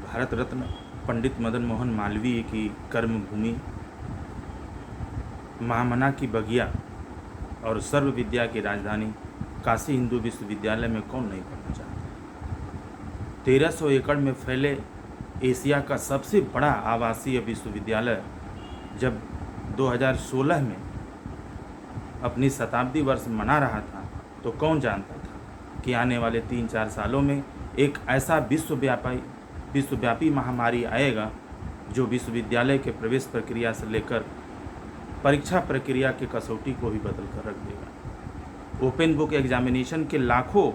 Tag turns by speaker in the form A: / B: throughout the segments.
A: भारत रत्न पंडित मदन मोहन मालवीय की कर्मभूमि, महामना की बगिया और सर्व विद्या की राजधानी काशी हिंदू विश्वविद्यालय में कौन नहीं पढ़ना चाहता। 1300 एकड़ में फैले एशिया का सबसे बड़ा आवासीय विश्वविद्यालय जब 2016 में अपनी शताब्दी वर्ष मना रहा था, तो कौन जानता था कि आने वाले 3-4 सालों में एक ऐसा विश्वव्यापी महामारी आएगा जो विश्वविद्यालय के प्रवेश प्रक्रिया से लेकर परीक्षा प्रक्रिया के कसौटी को भी बदल कर रख देगा। ओपन बुक एग्जामिनेशन के लाखों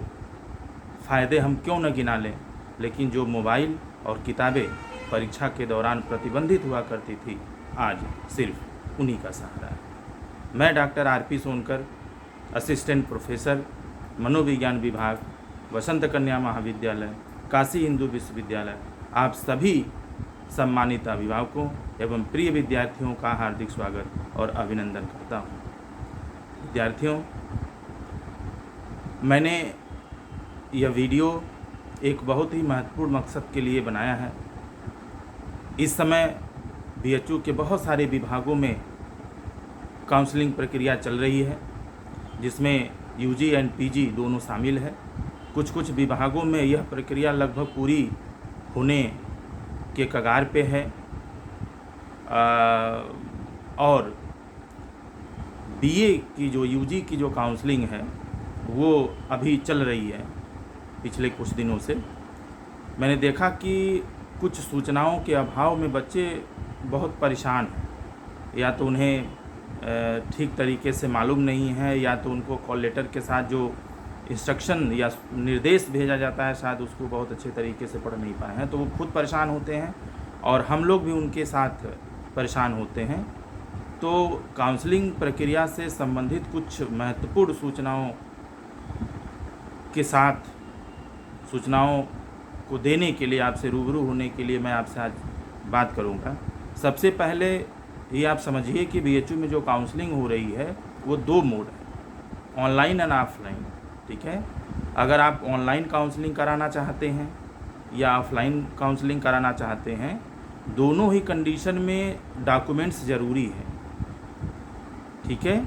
A: फ़ायदे हम क्यों न गिना लें, लेकिन जो मोबाइल और किताबें परीक्षा के दौरान प्रतिबंधित हुआ करती थी, आज सिर्फ उन्हीं का सहारा है। मैं doctor RP. Sonkar, assistant professor मनोविज्ञान विभाग, वसंत कन्या महाविद्यालय, काशी हिंदू विश्वविद्यालय, आप सभी सम्मानित अभिभावकों एवं प्रिय विद्यार्थियों का हार्दिक स्वागत और अभिनंदन करता हूँ। विद्यार्थियों, मैंने यह वीडियो एक बहुत ही महत्वपूर्ण मकसद के लिए बनाया है। इस समय बीएचयू के बहुत सारे विभागों में काउंसलिंग प्रक्रिया चल रही है, जिसमें यूजी एंड पीजी दोनों शामिल है। कुछ विभागों में यह प्रक्रिया लगभग पूरी होने के कगार पे है और बीए की जो यूजी की जो काउंसलिंग है वो अभी चल रही है। पिछले कुछ दिनों से मैंने देखा कि कुछ सूचनाओं के अभाव में बच्चे बहुत परेशान हैं, या तो उन्हें ठीक तरीके से मालूम नहीं है, या तो उनको कॉल लेटर के साथ जो इंस्ट्रक्शन या निर्देश भेजा जाता है शायद उसको बहुत अच्छे तरीके से पढ़ नहीं पाए हैं, तो वो खुद परेशान होते हैं और हम लोग भी उनके साथ परेशान होते हैं। तो काउंसलिंग प्रक्रिया से संबंधित कुछ महत्वपूर्ण सूचनाओं को देने के लिए, आपसे रूबरू होने के लिए मैं आपसे आज बात करूंगा। सबसे पहले ये आप समझिए कि बीएचयू में जो काउंसलिंग हो रही है वो 2 मोड है, ऑनलाइन एंड ऑफलाइन। ठीक है, अगर आप ऑनलाइन काउंसलिंग कराना चाहते हैं या ऑफलाइन काउंसलिंग कराना चाहते हैं, दोनों ही कंडीशन में डॉक्यूमेंट्स ज़रूरी है। ठीक है,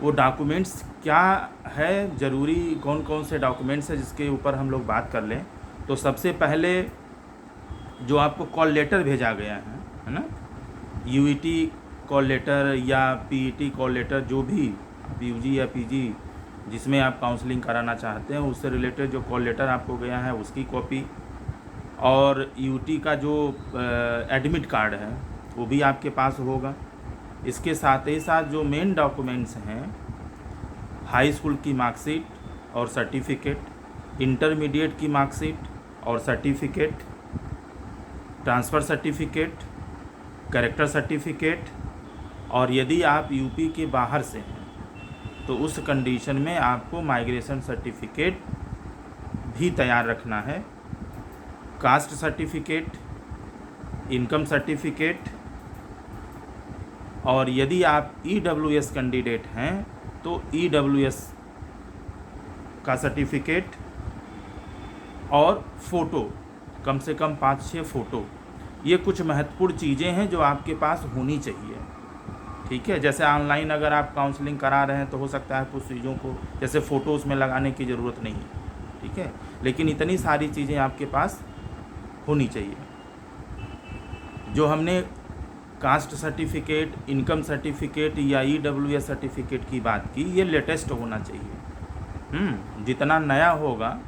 A: वो डॉक्यूमेंट्स क्या है ज़रूरी, कौन कौन से डॉक्यूमेंट्स है जिसके ऊपर हम लोग बात कर लें। तो सबसे पहले जो आपको कॉल लेटर भेजा गया है ना, यूईटी कॉल लेटर या पीईटी कॉल लेटर, जो भी यूजी या पीजी जिसमें आप काउंसलिंग कराना चाहते हैं उससे रिलेटेड जो कॉल लेटर आपको गया है उसकी कॉपी, और यूटी का जो एडमिट कार्ड है वो भी आपके पास होगा। इसके साथ ही साथ जो मेन डॉक्यूमेंट्स हैं, हाई स्कूल की मार्कशीट और सर्टिफिकेट, इंटरमीडिएट की मार्कशीट और certificate, transfer certificate, character certificate, और यदि आप यूपी के बाहर से हैं तो उस कंडीशन में आपको माइग्रेशन सर्टिफिकेट भी तैयार रखना है, कास्ट सर्टिफिकेट, इनकम सर्टिफिकेट, और यदि आप ईडब्ल्यूएस कैंडिडेट हैं तो ईडब्ल्यूएस का सर्टिफिकेट और फ़ोटो, कम से कम 5-6 फ़ोटो। ये कुछ महत्वपूर्ण चीज़ें हैं जो आपके पास होनी चाहिए। ठीक है, जैसे ऑनलाइन अगर आप काउंसलिंग करा रहे हैं तो हो सकता है कुछ चीज़ों को जैसे फ़ोटो उसमें लगाने की ज़रूरत नहीं है। ठीक है, लेकिन इतनी सारी चीज़ें आपके पास होनी चाहिए। जो हमने कास्ट सर्टिफिकेट, इनकम सर्टिफिकेट या ईडब्ल्यूएस सर्टिफिकेट की बात की, ये लेटेस्ट होना चाहिए। जितना नया होगा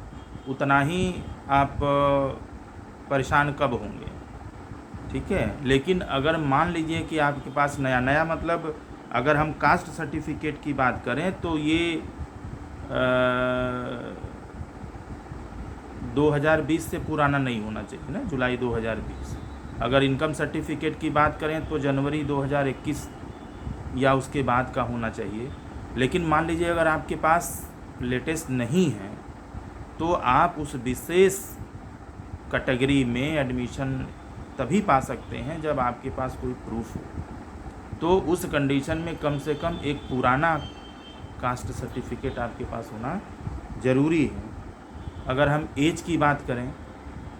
A: उतना ही आप परेशान कब होंगे। ठीक है, लेकिन अगर मान लीजिए कि आपके पास नया मतलब अगर हम कास्ट सर्टिफिकेट की बात करें तो ये 2020 से पुराना नहीं होना चाहिए ना, जुलाई 2020। अगर इनकम सर्टिफिकेट की बात करें तो जनवरी 2021 या उसके बाद का होना चाहिए। लेकिन मान लीजिए अगर आपके पास लेटेस्ट नहीं है तो आप उस विशेष कैटेगरी में एडमिशन तभी पा सकते हैं जब आपके पास कोई प्रूफ हो। तो उस कंडीशन में कम से कम एक पुराना कास्ट सर्टिफिकेट आपके पास होना ज़रूरी है। अगर हम एज की बात करें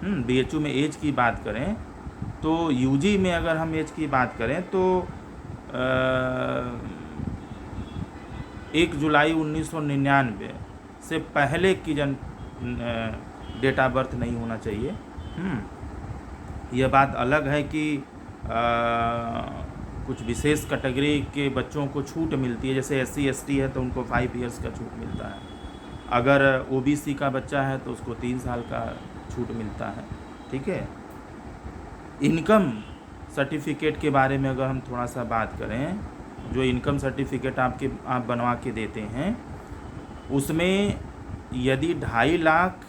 A: बीएचयू में एज की बात करें तो यूजी में अगर हम एज की बात करें तो 1 जुलाई 1999 से पहले की डेट ऑफ बर्थ नहीं होना चाहिए। यह बात अलग है कि कुछ विशेष कैटेगरी के बच्चों को छूट मिलती है, जैसे SC ST है तो उनको 5 इयर्स का छूट मिलता है। अगर OBC का बच्चा है तो उसको 3 साल का छूट मिलता है। ठीक है। इनकम सर्टिफिकेट के बारे में अगर हम थोड़ा सा बात करें, जो इनकम सर्टिफिकेट आप बनवा के देते हैं उसमें यदि 2.5 लाख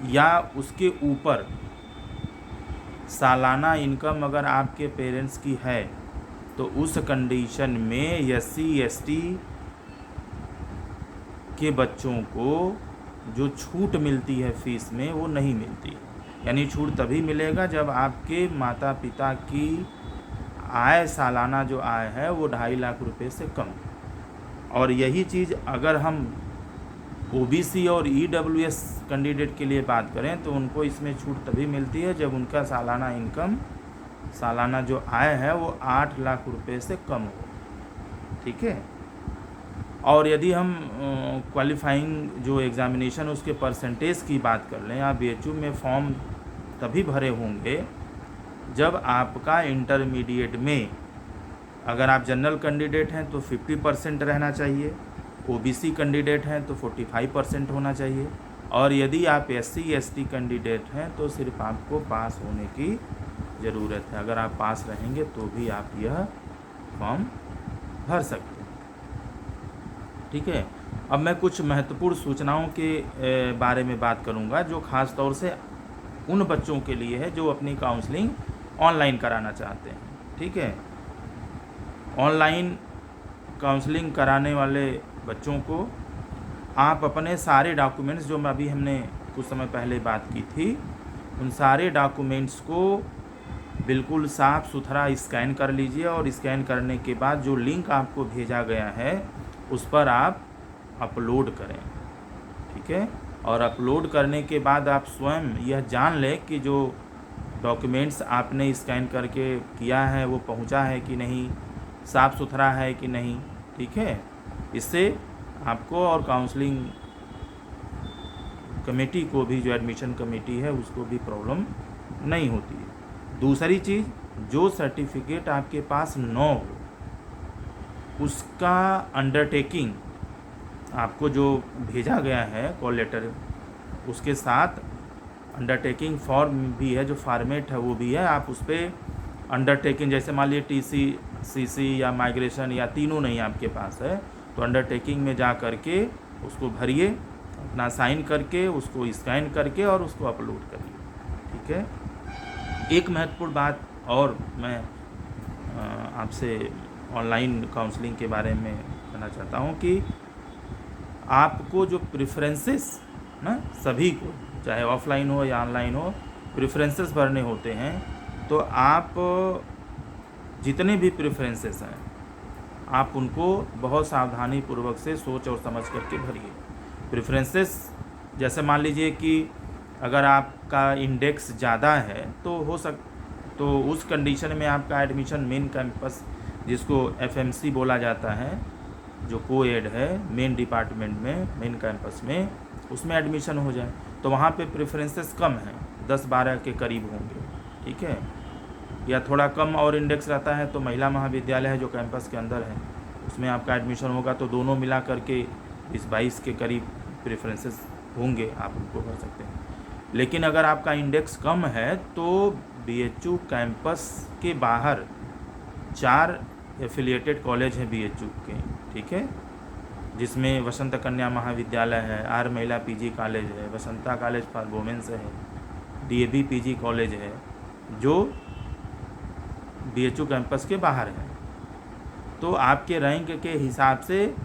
A: या उसके ऊपर सालाना इनकम अगर आपके पेरेंट्स की है तो उस कंडीशन में SC ST के बच्चों को जो छूट मिलती है फीस में वो नहीं मिलती। यानी छूट तभी मिलेगा जब आपके माता पिता की आय, सालाना जो आय है वो 2.5 लाख रुपए से कम। और यही चीज़ अगर हम OBC और EWS कैंडिडेट के लिए बात करें तो उनको इसमें छूट तभी मिलती है जब उनका सालाना इनकम, सालाना जो आय है वो 8 लाख रुपए से कम हो। ठीक है। और यदि हम क्वालिफाइंग जो एग्ज़ामिनेशन उसके परसेंटेज की बात कर लें, आप BHU में फॉर्म तभी भरे होंगे जब आपका इंटरमीडिएट में, अगर आप जनरल कैंडिडेट हैं तो 50% रहना चाहिए, OBC कैंडिडेट हैं तो 45% होना चाहिए, और यदि आप SC ST कैंडिडेट हैं तो सिर्फ आपको पास होने की ज़रूरत है। अगर आप पास रहेंगे तो भी आप यह फॉर्म भर सकते हैं। ठीक है। अब मैं कुछ महत्वपूर्ण सूचनाओं के बारे में बात करूंगा जो ख़ास तौर से उन बच्चों के लिए है जो अपनी काउंसलिंग ऑनलाइन कराना चाहते हैं। ठीक है। ऑनलाइन काउंसलिंग कराने वाले बच्चों को आप अपने सारे डॉक्यूमेंट्स, जो अभी हमने कुछ समय पहले बात की थी, उन सारे डॉक्यूमेंट्स को बिल्कुल साफ़ सुथरा स्कैन कर लीजिए, और स्कैन करने के बाद जो लिंक आपको भेजा गया है उस पर आप अपलोड करें। ठीक है। और अपलोड करने के बाद आप स्वयं यह जान लें कि जो डॉक्यूमेंट्स आपने स्कैन करके किया है वो पहुंचा है कि नहीं, साफ़ सुथरा है कि नहीं। ठीक है। इससे आपको और काउंसलिंग कमेटी को भी, जो एडमिशन कमेटी है, उसको भी प्रॉब्लम नहीं होती है। दूसरी चीज़, जो सर्टिफिकेट आपके पास न हो उसका अंडरटेकिंग आपको जो भेजा गया है कॉल लेटर, उसके साथ अंडरटेकिंग फॉर्म भी है, जो फॉर्मेट है वो भी है। आप उस पर अंडरटेकिंग, जैसे मान लीजिए TC CC या माइग्रेशन या तीनों नहीं आपके पास है तो अंडरटेकिंग में जा करके उसको भरिए, अपना साइन करके उसको स्कैन करके और उसको अपलोड करिए। ठीक है। एक महत्वपूर्ण बात और मैं आपसे ऑनलाइन काउंसलिंग के बारे में कहना चाहता हूँ कि आपको जो प्रेफरेंसेस ना, सभी को, चाहे ऑफलाइन हो या ऑनलाइन हो, प्रेफरेंसेस भरने होते हैं। तो आप जितने भी प्रेफरेंसेस हैं आप उनको बहुत सावधानी पूर्वक से सोच और समझ करके भरिए। प्रेफरेंसेस, जैसे मान लीजिए कि अगर आपका इंडेक्स ज़्यादा है तो उस कंडीशन में आपका एडमिशन मेन कैंपस, जिसको FMC बोला जाता है, जो कोएड है मेन डिपार्टमेंट में, मेन कैंपस में, उसमें एडमिशन हो जाए तो वहाँ पे प्रेफरेंसेस कम हैं, 10-12 के करीब होंगे। ठीक है। या थोड़ा कम और इंडेक्स रहता है तो महिला महाविद्यालय है जो कैंपस के अंदर है, उसमें आपका एडमिशन होगा तो दोनों मिला करके 20-22 के करीब प्रेफरेंसेस होंगे, आप उनको भर सकते हैं। लेकिन अगर आपका इंडेक्स कम है तो BHU कैंपस के बाहर 4 एफिलिएटेड कॉलेज हैं BHU के। ठीक है। जिसमें वसंत कन्या महाविद्यालय है, आर महिला PG कॉलेज है, वसंता कॉलेज फॉर वुमेन्स है, DAV PG कॉलेज है, जो BHU कैंपस के बाहर है। तो आपके रैंक के हिसाब से,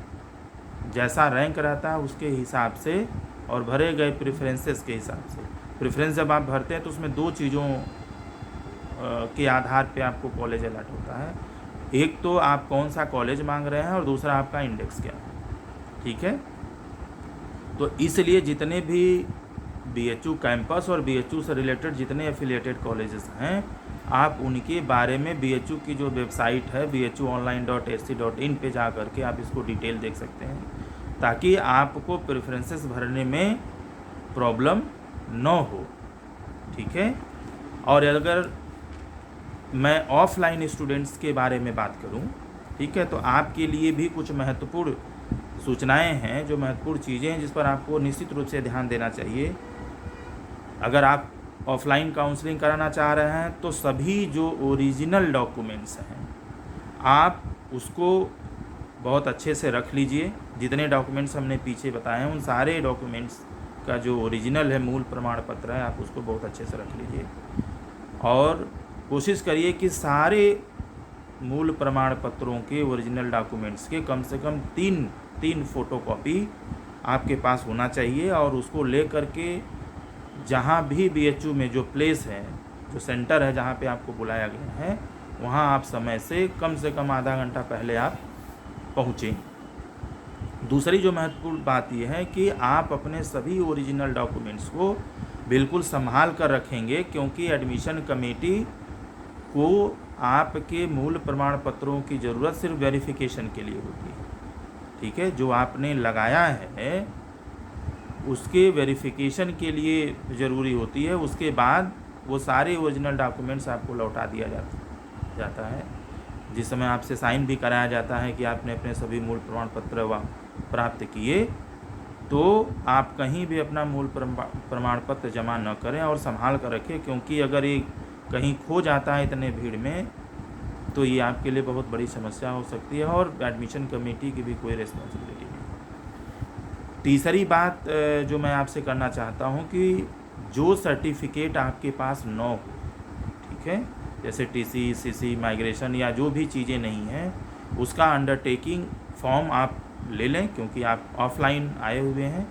A: जैसा रैंक रहता है उसके हिसाब से और भरे गए प्रेफरेंसेस के हिसाब से, प्रेफरेंस जब आप भरते हैं तो उसमें 2 चीज़ों के आधार पे आपको कॉलेज अलॉट होता है। एक तो आप कौन सा कॉलेज मांग रहे हैं और दूसरा आपका इंडेक्स क्या है। ठीक है। तो इसलिए जितने भी BHU कैंपस और BHU से रिलेटेड जितने एफिलिएटेड कॉलेजेस हैं, आप उनके बारे में BHU की जो वेबसाइट है bhuonline.ac.in पे जा कर के आप इसको डिटेल देख सकते हैं, ताकि आपको प्रेफरेंसेस भरने में प्रॉब्लम न हो। ठीक है। और अगर मैं ऑफलाइन स्टूडेंट्स के बारे में बात करूं, ठीक है, तो आपके लिए भी कुछ महत्वपूर्ण सूचनाएं हैं, जो महत्वपूर्ण चीज़ें हैं जिस पर आपको निश्चित रूप से ध्यान देना चाहिए। अगर आप ऑफलाइन काउंसलिंग कराना चाह रहे हैं तो सभी जो ओरिजिनल डॉक्यूमेंट्स हैं आप उसको बहुत अच्छे से रख लीजिए। जितने डॉक्यूमेंट्स हमने पीछे बताए हैं उन सारे डॉक्यूमेंट्स का जो ओरिजिनल है, मूल प्रमाण पत्र है, आप उसको बहुत अच्छे से रख लीजिए। और कोशिश करिए कि सारे मूल प्रमाण पत्रों के ओरिजिनल डॉक्यूमेंट्स के कम से कम तीन फ़ोटोकॉपी आपके पास होना चाहिए। और उसको ले करके जहाँ भी BHU में जो प्लेस है, जो सेंटर है जहाँ पे आपको बुलाया गया है, वहाँ आप समय से कम आधा घंटा पहले आप पहुँचें। दूसरी जो महत्वपूर्ण बात यह है कि आप अपने सभी ओरिजिनल डॉक्यूमेंट्स को बिल्कुल संभाल कर रखेंगे, क्योंकि एडमिशन कमेटी को आपके मूल प्रमाण पत्रों की ज़रूरत सिर्फ वेरिफिकेशन के लिए होती है। ठीक है। जो आपने लगाया है उसके वेरिफिकेशन के लिए ज़रूरी होती है। उसके बाद वो सारे ओरिजिनल डॉक्यूमेंट्स आपको लौटा दिया जाता है, जिस समय आपसे साइन भी कराया जाता है कि आपने अपने सभी मूल प्रमाण पत्र प्राप्त किए। तो आप कहीं भी अपना मूल प्रमाण पत्र जमा न करें और संभाल कर रखें, क्योंकि अगर ये कहीं खो जाता है इतने भीड़ में तो ये आपके लिए बहुत बड़ी समस्या हो सकती है और एडमिशन कमेटी की भी कोई रिस्पॉन्सिबिलिटी नहीं। तीसरी बात जो मैं आपसे करना चाहता हूँ कि जो सर्टिफिकेट आपके पास न हो, ठीक है, जैसे TC, CC, माइग्रेशन या जो भी चीज़ें नहीं हैं, उसका अंडरटेकिंग फॉर्म आप ले लें, क्योंकि आप ऑफलाइन आए हुए हैं।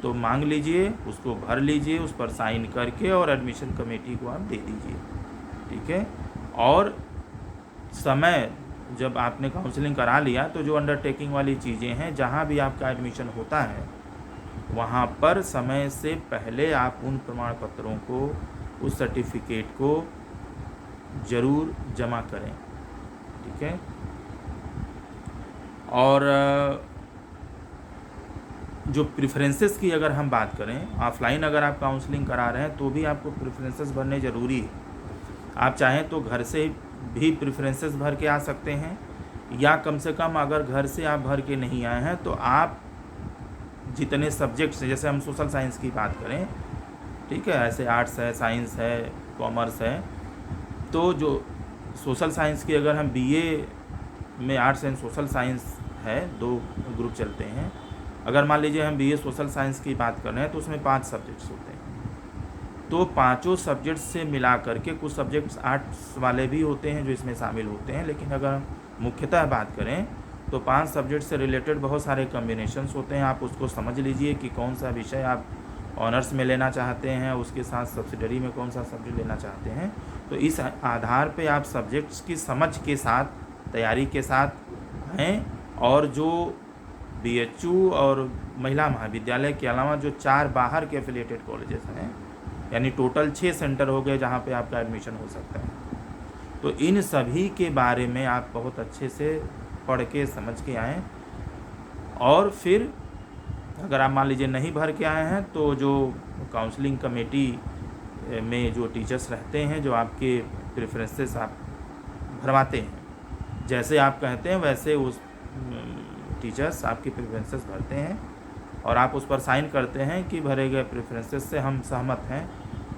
A: तो मांग लीजिए, उसको भर लीजिए, उस पर साइन करके और एडमिशन कमेटी को आप दे दीजिए। ठीक है। और समय जब आपने काउंसलिंग करा लिया तो जो अंडरटेकिंग वाली चीज़ें हैं, जहाँ भी आपका एडमिशन होता है वहाँ पर समय से पहले आप उन प्रमाण पत्रों को, उस सर्टिफिकेट को ज़रूर जमा करें। ठीक है। और जो प्रेफरेंसेस की अगर हम बात करें, ऑफलाइन अगर आप काउंसलिंग करा रहे हैं तो भी आपको प्रेफरेंसेस भरने ज़रूरी है। आप चाहें तो घर से भी प्रेफरेंसेस भर के आ सकते हैं, या कम से कम अगर घर से आप भर के नहीं आए हैं तो आप जितने सब्जेक्ट्स हैं, जैसे हम सोशल साइंस की बात करें, ठीक है, ऐसे आर्ट्स है, साइंस है, कॉमर्स है, तो जो सोशल साइंस की अगर हम BA में आर्ट्स एंड सोशल साइंस है, 2 ग्रुप चलते हैं। अगर मान लीजिए हम BA सोशल साइंस की बात कर रहे हैं तो उसमें 5 सब्जेक्ट्स होते हैं। तो पाँचों सब्जेक्ट्स से मिला करके, कुछ सब्जेक्ट्स आर्ट्स वाले भी होते हैं जो इसमें शामिल होते हैं, लेकिन अगर हम मुख्यतः बात करें तो 5 सब्जेक्ट से रिलेटेड बहुत सारे कॉम्बिनेशंस होते हैं। आप उसको समझ लीजिए कि कौन सा विषय आप ऑनर्स में लेना चाहते हैं, उसके साथ सब्सिडरी में कौन सा सब्जेक्ट लेना चाहते हैं। तो इस आधार पे आप सब्जेक्ट्स की समझ के साथ, तैयारी के साथ हैं। और जो BHU और महिला महाविद्यालय के अलावा जो 4 बाहर के एफिलिएटेड कॉलेजेस हैं, यानी टोटल 6 सेंटर हो गए जहाँ पे आपका एडमिशन हो सकता है। तो इन सभी के बारे में आप बहुत अच्छे से पढ़ के समझ के आएँ। और फिर अगर आप मान लीजिए नहीं भर के आए हैं तो जो काउंसलिंग कमेटी में जो टीचर्स रहते हैं, जो आपके प्रेफरेंसेस आप भरवाते हैं, जैसे आप कहते हैं वैसे उस टीचर्स आपकी प्रेफरेंसेस भरते हैं और आप उस पर साइन करते हैं कि भरे गए प्रेफरेंसेस से हम सहमत हैं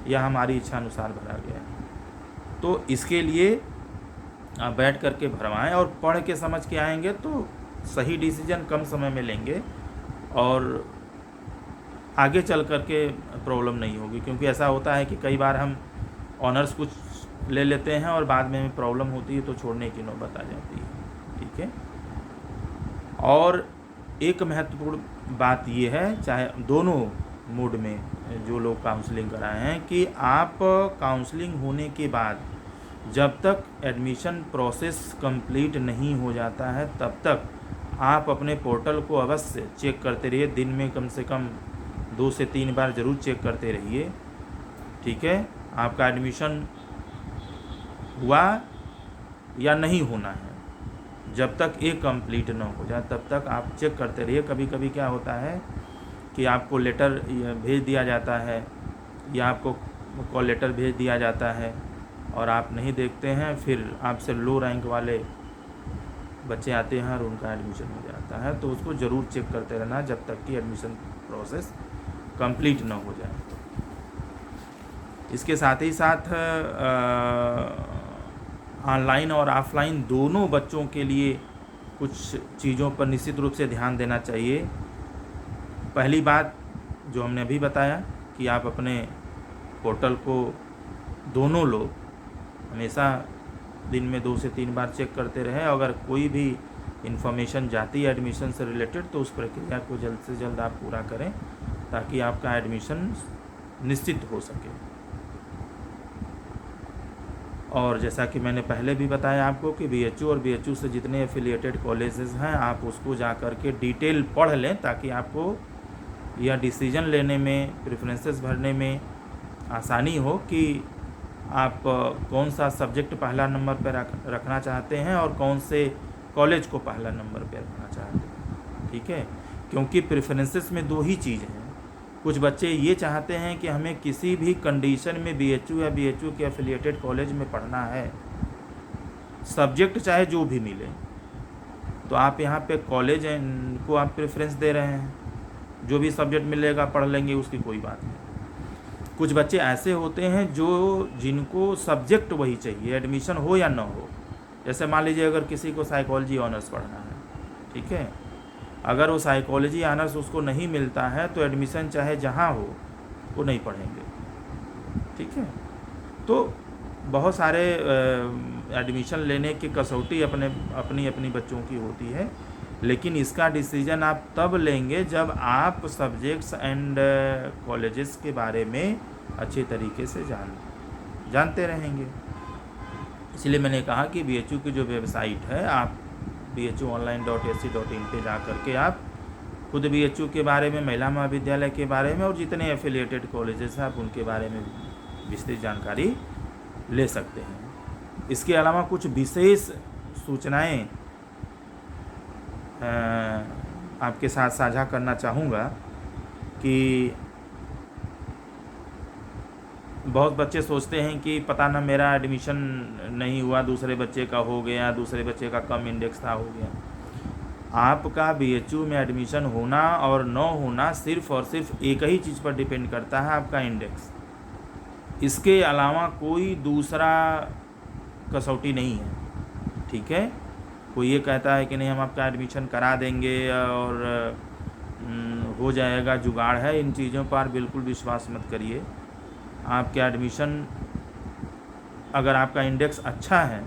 A: या हमारी इच्छा अनुसार भरा गया है। तो इसके लिए आप बैठ कर के भरवाएँ और पढ़ के समझ के आएंगे तो सही डिसीजन कम समय में लेंगे और आगे चल कर के प्रॉब्लम नहीं होगी। क्योंकि ऐसा होता है कि कई बार हम ऑनर्स कुछ ले लेते हैं और बाद में प्रॉब्लम होती है तो छोड़ने की नौबत आ जाती है। ठीक है। और एक महत्वपूर्ण बात ये है, चाहे दोनों मोड में जो लोग काउंसलिंग कराए हैं, कि आप काउंसलिंग होने के बाद जब तक एडमिशन प्रोसेस कंप्लीट नहीं हो जाता है तब तक आप अपने पोर्टल को अवश्य चेक करते रहिए। दिन में कम से कम 2 से 3 बार ज़रूर चेक करते रहिए, ठीक है। आपका एडमिशन हुआ या नहीं होना है, जब तक ये कंप्लीट ना हो जाए तब तक आप चेक करते रहिए। कभी कभी क्या होता है कि आपको लेटर भेज दिया जाता है या आपको कॉल लेटर भेज दिया जाता है और आप नहीं देखते हैं, फिर आपसे लो रैंक वाले बच्चे आते हैं और उनका एडमिशन हो जाता है। तो उसको ज़रूर चेक करते रहना जब तक कि एडमिशन प्रोसेस कंप्लीट ना हो जाए। इसके साथ ही साथ ऑनलाइन और ऑफलाइन दोनों बच्चों के लिए कुछ चीज़ों पर निश्चित रूप से ध्यान देना चाहिए। पहली बात जो हमने अभी बताया कि आप अपने पोर्टल को दोनों लोग हमेशा दिन में 2 से 3 बार चेक करते रहें। अगर कोई भी इन्फॉर्मेशन जाती है एडमिशन से रिलेटेड तो उस प्रक्रिया को जल्द से जल्द आप पूरा करें ताकि आपका एडमिशन निश्चित हो सके। और जैसा कि मैंने पहले भी बताया आपको कि BHU और BHU से जितने एफिलिएटेड कॉलेजेस हैं आप उसको जा कर के डिटेल पढ़ लें ताकि आपको यह डिसीजन लेने में, प्रेफरेंसेस भरने में आसानी हो कि आप कौन सा सब्जेक्ट पहला नंबर पर रखना चाहते हैं और कौन से कॉलेज को पहला नंबर पर रखना चाहते हैं, ठीक है। क्योंकि प्रेफरेंसेस में 2 ही चीज़ हैं। कुछ बच्चे ये चाहते हैं कि हमें किसी भी कंडीशन में BHU या BHU के एफिलिएटेड कॉलेज में पढ़ना है, सब्जेक्ट चाहे जो भी मिले, तो आप यहाँ पे कॉलेज को आप प्रेफरेंस दे रहे हैं, जो भी सब्जेक्ट मिलेगा पढ़ लेंगे, उसकी कोई बात नहीं। कुछ बच्चे ऐसे होते हैं जिनको सब्जेक्ट वही चाहिए, एडमिशन हो या ना हो। जैसे मान लीजिए अगर किसी को साइकोलॉजी ऑनर्स पढ़ना है, ठीक है, अगर वो साइकोलॉजी ऑनर्स उसको नहीं मिलता है तो एडमिशन चाहे जहाँ हो वो नहीं पढ़ेंगे, ठीक है। तो बहुत सारे एडमिशन लेने की कसौटी अपनी अपनी बच्चों की होती है, लेकिन इसका डिसीजन आप तब लेंगे जब आप सब्जेक्ट्स एंड कॉलेजेस के बारे में अच्छे तरीके से जानते रहेंगे। इसलिए मैंने कहा कि BHU की जो वेबसाइट है, आप bhuonline.ac.in पे जा करके आप खुद BHU के बारे में, महिला महाविद्यालय के बारे में और जितने एफिलिएटेड कॉलेजेस हैं आप उनके बारे में विस्तृत जानकारी ले सकते हैं। इसके अलावा कुछ विशेष सूचनाएं आपके साथ साझा करना चाहूँगा कि बहुत बच्चे सोचते हैं कि पता ना मेरा एडमिशन नहीं हुआ, दूसरे बच्चे का हो गया, दूसरे बच्चे का कम इंडेक्स था, हो गया। आपका BHU में एडमिशन होना और न होना सिर्फ़ और सिर्फ एक ही चीज़ पर डिपेंड करता है, आपका इंडेक्स। इसके अलावा कोई दूसरा कसौटी नहीं है, ठीक है। कोई ये कहता है कि नहीं हम आपका एडमिशन करा देंगे और हो जाएगा, जुगाड़ है, इन चीज़ों पर बिल्कुल विश्वास मत करिए। आपका एडमिशन, अगर आपका इंडेक्स अच्छा है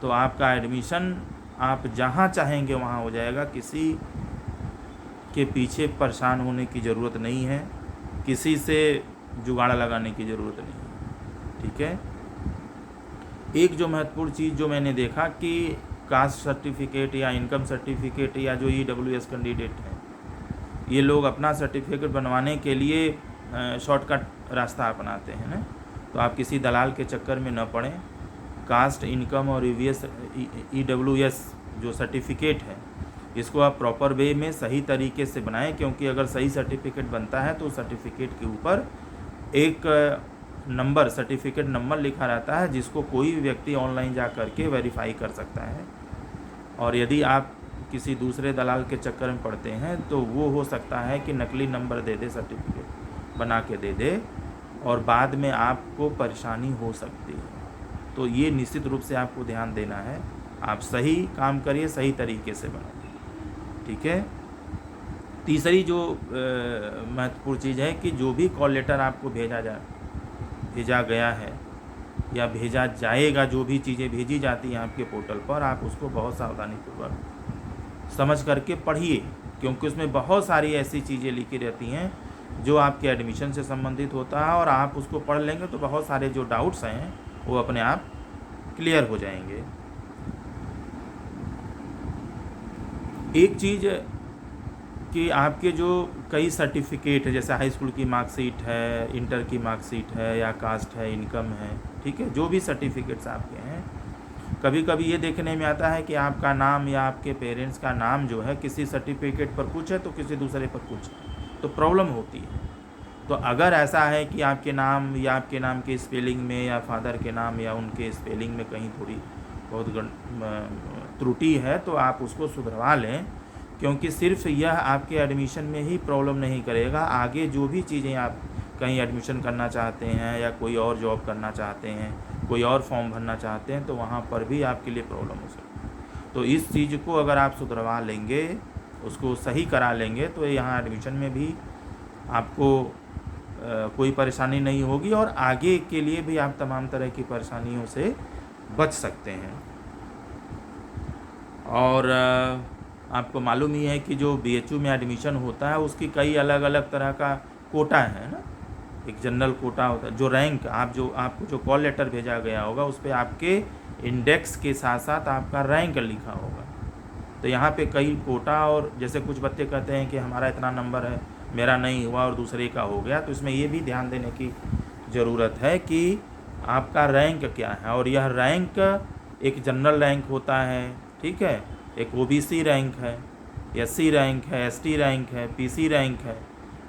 A: तो आपका एडमिशन आप जहाँ चाहेंगे वहाँ हो जाएगा। किसी के पीछे परेशान होने की ज़रूरत नहीं है, किसी से जुगाड़ लगाने की ज़रूरत नहीं है, ठीक है। एक जो महत्वपूर्ण चीज़ जो मैंने देखा कि कास्ट सर्टिफिकेट या इनकम सर्टिफिकेट या जो EWS कैंडिडेट हैं, ये लोग अपना सर्टिफिकेट बनवाने के लिए शॉर्टकट रास्ता अपनाते हैं ना, तो आप किसी दलाल के चक्कर में न पड़ें। कास्ट, इनकम और EWS जो सर्टिफिकेट है, इसको आप प्रॉपर वे में सही तरीके से बनाएं, क्योंकि अगर सही सर्टिफिकेट बनता है तो सर्टिफिकेट के ऊपर एक नंबर, सर्टिफिकेट नंबर लिखा रहता है, जिसको कोई भी व्यक्ति ऑनलाइन जा कर के वेरीफाई कर सकता है। और यदि आप किसी दूसरे दलाल के चक्कर में पड़ते हैं तो वो हो सकता है कि नकली नंबर दे दे, सर्टिफिकेट बना के दे दे और बाद में आपको परेशानी हो सकती है। तो ये निश्चित रूप से आपको ध्यान देना है, आप सही काम करिए, सही तरीके से बनाइए, ठीक है। तीसरी जो महत्वपूर्ण चीज़ है कि जो भी कॉल लेटर आपको भेजा गया है या भेजा जाएगा, जो भी चीज़ें भेजी जाती हैं आपके पोर्टल पर, आप उसको बहुत सावधानीपूर्वक समझ करके पढ़िए, क्योंकि उसमें बहुत सारी ऐसी चीज़ें लिखी रहती हैं जो आपके एडमिशन से संबंधित होता है, और आप उसको पढ़ लेंगे तो बहुत सारे जो डाउट्स हैं वो अपने आप क्लियर हो जाएंगे। एक चीज़ कि आपके जो कई सर्टिफिकेट है, जैसे हाई स्कूल की मार्कशीट है, इंटर की मार्कशीट है, या कास्ट है, इनकम है, ठीक है, जो भी सर्टिफिकेट्स आपके हैं, कभी कभी ये देखने में आता है कि आपका नाम या आपके पेरेंट्स का नाम जो है किसी सर्टिफिकेट पर कुछ है तो किसी दूसरे पर कुछ है, तो प्रॉब्लम होती है। तो अगर ऐसा है कि आपके नाम या आपके नाम के स्पेलिंग में या फादर के नाम या उनके स्पेलिंग में कहीं थोड़ी बहुत त्रुटि है, तो आप उसको सुधरवा लें, क्योंकि सिर्फ यह आपके एडमिशन में ही प्रॉब्लम नहीं करेगा, आगे जो भी चीज़ें आप कहीं एडमिशन करना चाहते हैं या कोई और जॉब करना चाहते हैं, कोई और फॉर्म भरना चाहते हैं, तो वहाँ पर भी आपके लिए प्रॉब्लम हो सकती है। तो इस चीज़ को अगर आप सुधरवा लेंगे, उसको सही करा लेंगे, तो यहाँ एडमिशन में भी आपको कोई परेशानी नहीं होगी और आगे के लिए भी आप तमाम तरह की परेशानियों से बच सकते हैं। और आपको मालूम ही है कि जो BHU में एडमिशन होता है उसकी कई अलग अलग तरह का कोटा है ना। एक जनरल कोटा होता है, जो रैंक आपको जो कॉल लेटर भेजा गया होगा उस पर आपके इंडेक्स के साथ साथ आपका रैंक लिखा होगा। तो यहाँ पे कई कोटा, और जैसे कुछ बच्चे कहते हैं कि हमारा इतना नंबर है, मेरा नहीं हुआ और दूसरे का हो गया, तो इसमें ये भी ध्यान देने की ज़रूरत है कि आपका रैंक क्या है। और यह रैंक एक जनरल रैंक होता है, ठीक है, एक OBC रैंक है, SC रैंक है, ST रैंक है, PC रैंक है।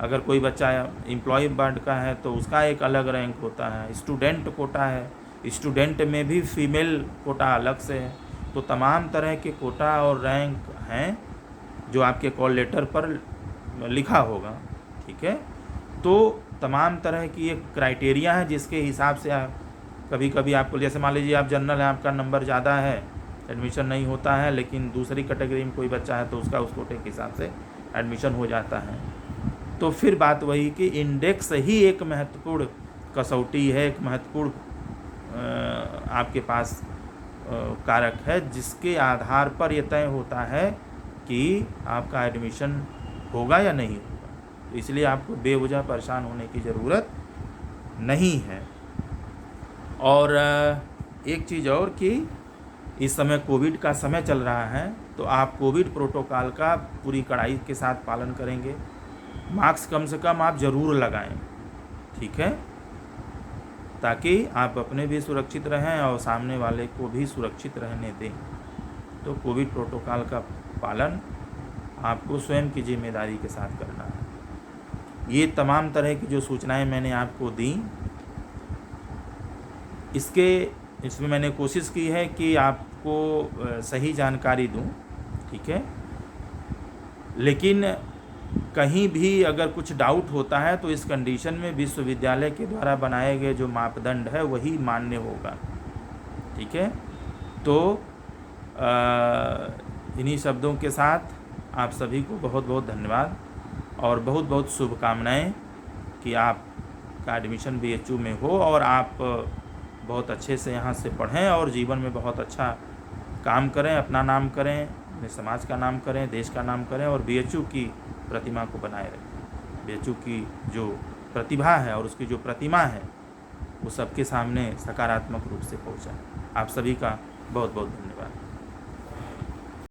A: अगर कोई बच्चा एम्प्लॉय वार्ड का है तो उसका एक अलग रैंक होता है। स्टूडेंट कोटा है, स्टूडेंट में भी फीमेल कोटा अलग से है। तो तमाम तरह के कोटा और रैंक हैं जो आपके कॉल लेटर पर लिखा होगा, ठीक है। तो तमाम तरह की एक क्राइटेरिया है जिसके हिसाब से आप कभी कभी आपको, जैसे मान लीजिए आप जनरल हैं, आपका नंबर ज़्यादा है, एडमिशन नहीं होता है, लेकिन दूसरी कैटेगरी में कोई बच्चा है तो उसका उस कोटे के हिसाब से एडमिशन हो जाता है। तो फिर बात वही कि इंडेक्स ही एक महत्वपूर्ण कसौटी है, एक महत्वपूर्ण आपके पास कारक है, जिसके आधार पर यह तय होता है कि आपका एडमिशन होगा या नहीं होगा। तो इसलिए आपको बेवजह परेशान होने की ज़रूरत नहीं है। और एक चीज़ और कि इस समय कोविड का समय चल रहा है, तो आप कोविड प्रोटोकॉल का पूरी कड़ाई के साथ पालन करेंगे। मास्क कम से कम आप ज़रूर लगाएं, ठीक है, ताकि आप अपने भी सुरक्षित रहें और सामने वाले को भी सुरक्षित रहने दें। तो कोविड प्रोटोकॉल का पालन आपको स्वयं की जिम्मेदारी के साथ करना है। ये तमाम तरह की जो सूचनाएं मैंने आपको दी, इसमें मैंने कोशिश की है कि आपको सही जानकारी दूं, ठीक है। लेकिन कहीं भी अगर कुछ डाउट होता है तो इस कंडीशन में विश्वविद्यालय के द्वारा बनाए गए जो मापदंड है वही मान्य होगा, ठीक है। तो इन्हीं शब्दों के साथ आप सभी को बहुत बहुत धन्यवाद और बहुत बहुत शुभकामनाएं कि आपका एडमिशन BHU में हो और आप बहुत अच्छे से यहाँ से पढ़ें और जीवन में बहुत अच्छा काम करें, अपना नाम करें, अपने समाज का नाम करें, देश का नाम करें और BHU की प्रतिमा को बनाए रखें। BHU की जो प्रतिभा है और उसकी जो प्रतिमा है वो सबके सामने सकारात्मक रूप से पहुँचाएं। आप सभी का बहुत बहुत धन्यवाद।